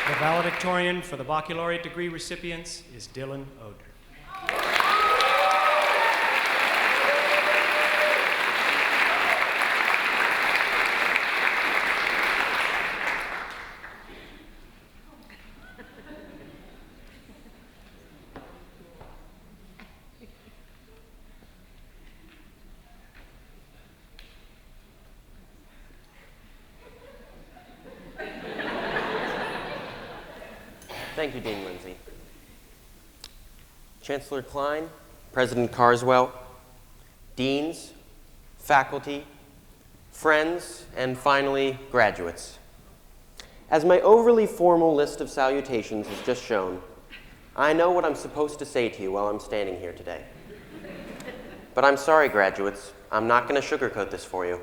The valedictorian for the baccalaureate degree recipients is Dylan Odhner. Thank you, Dean Lindsay. Chancellor Klein, President Carswell, deans, faculty, friends, and finally, graduates. As my overly formal list of salutations has just shown, I know what I'm supposed to say to you while I'm standing here today. But I'm sorry, graduates, I'm not going to sugarcoat this for you.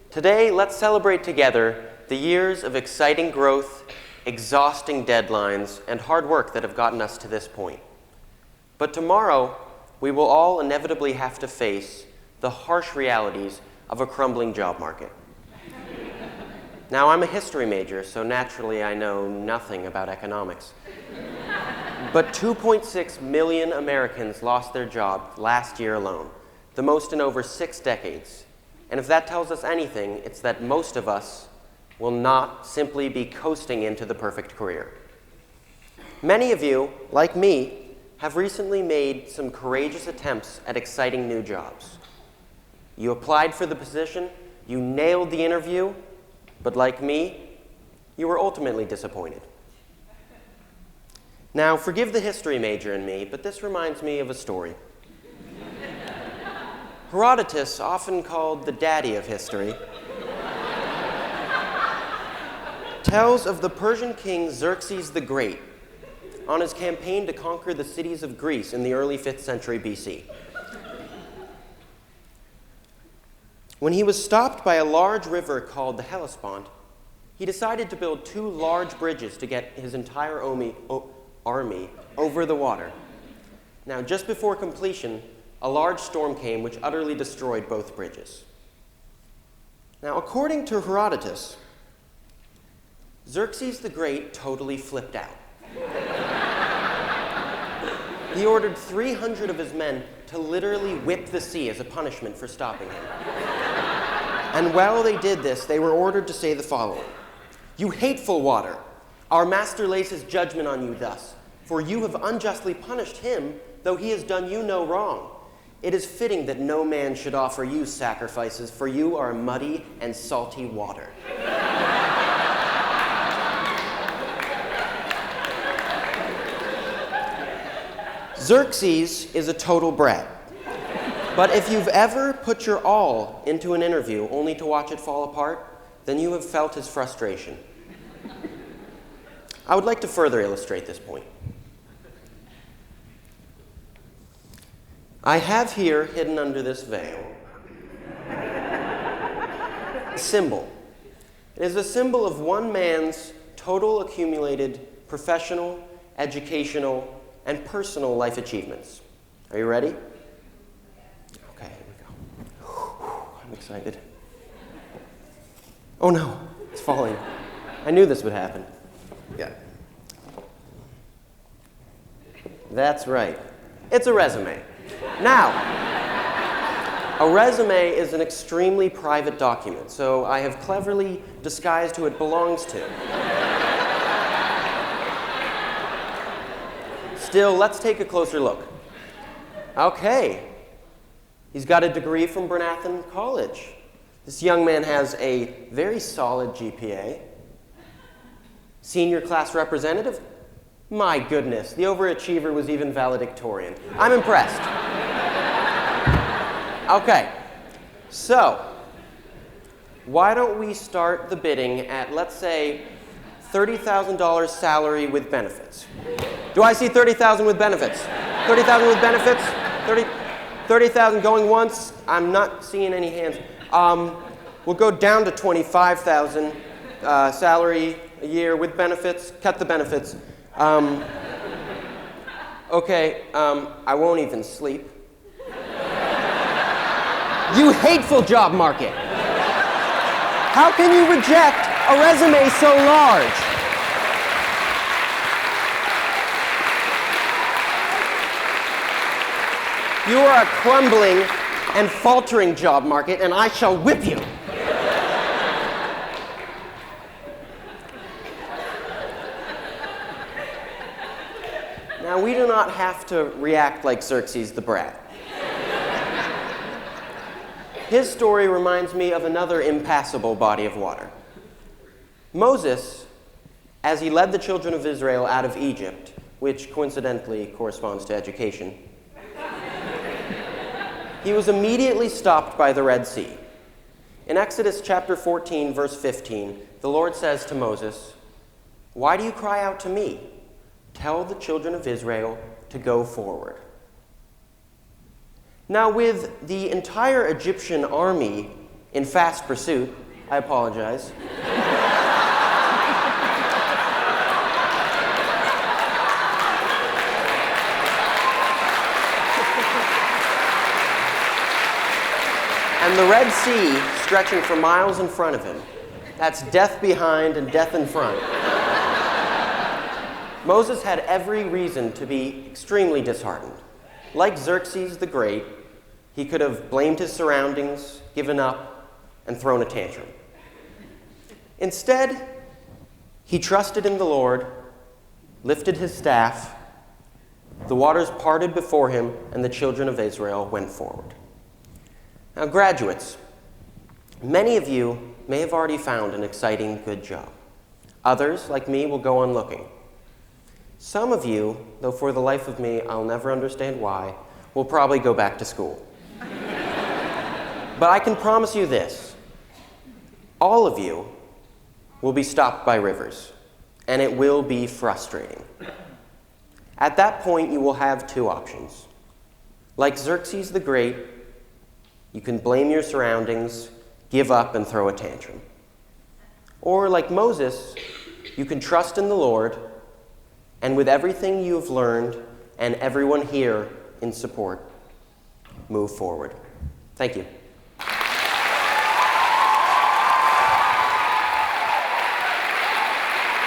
Today, let's celebrate together the years of exciting growth, exhausting deadlines, and hard work that have gotten us to this point. But tomorrow, we will all inevitably have to face the harsh realities of a crumbling job market. Now, I'm a history major, so naturally I know nothing about economics. But 2.6 million Americans lost their job last year alone, the most in over 6 decades. And if that tells us anything, it's that most of us will not simply be coasting into the perfect career. Many of you, like me, have recently made some courageous attempts at exciting new jobs. You applied for the position, you nailed the interview, but like me, you were ultimately disappointed. Now, forgive the history major in me, but this reminds me of a story. Herodotus, often called the daddy of history, tells of the Persian king Xerxes the Great on his campaign to conquer the cities of Greece in the early 5th century BC. When he was stopped by a large river called the Hellespont, he decided to build 2 large bridges to get his entire army over the water. Now, just before completion, a large storm came which utterly destroyed both bridges. Now, according to Herodotus, Xerxes the Great totally flipped out. He ordered 300 of his men to literally whip the sea as a punishment for stopping him. And while they did this, they were ordered to say the following: "You hateful water, our master lays his judgment on you thus, for you have unjustly punished him, though he has done you no wrong. It is fitting that no man should offer you sacrifices, for you are muddy and salty water." Xerxes is a total brat. But if you've ever put your all into an interview only to watch it fall apart, then you have felt his frustration. I would like to further illustrate this point. I have here, hidden under this veil, a symbol. It is a symbol of one man's total accumulated professional, educational, and personal life achievements. Are you ready? Okay, here we go. I'm excited. Oh no, it's falling. I knew this would happen. Yeah. That's right. It's a resume. Now, a resume is an extremely private document, so I have cleverly disguised who it belongs to. Still, let's take a closer look. Okay. He's got a degree from Bryn Athyn College. This young man has a very solid GPA. Senior class representative? My goodness, the overachiever was even valedictorian. I'm impressed. Okay, so why don't we start the bidding at, let's say, $30,000 salary with benefits? Do I see 30,000 with benefits? 30,000 with benefits? 30,000 going once? I'm not seeing any hands. We'll go down to 25,000 salary a year with benefits. Cut the benefits. Okay, I won't even sleep. You hateful job market. How can you reject a resume so large? You are a crumbling and faltering job market, and I shall whip you. Now, we do not have to react like Xerxes the brat. His story reminds me of another impassable body of water. Moses, as he led the children of Israel out of Egypt, which coincidentally corresponds to education, he was immediately stopped by the Red Sea. In Exodus chapter 14, verse 15, the Lord says to Moses, "Why do you cry out to me? Tell the children of Israel to go forward." Now, with the entire Egyptian army in fast pursuit, I apologize. And the Red Sea stretching for miles in front of him. That's death behind and death in front. Moses had every reason to be extremely disheartened. Like Xerxes the Great, he could have blamed his surroundings, given up, and thrown a tantrum. Instead, he trusted in the Lord, lifted his staff, the waters parted before him, and the children of Israel went forward. Now, graduates, many of you may have already found an exciting, good job. Others, like me, will go on looking. Some of you, though for the life of me I'll never understand why, will probably go back to school. But I can promise you this: all of you will be stopped by rivers, and it will be frustrating. At that point, you will have two options. Like Xerxes the Great, you can blame your surroundings, give up, and throw a tantrum. Or like Moses, you can trust in the Lord, and with everything you have learned and everyone here in support, move forward. Thank you.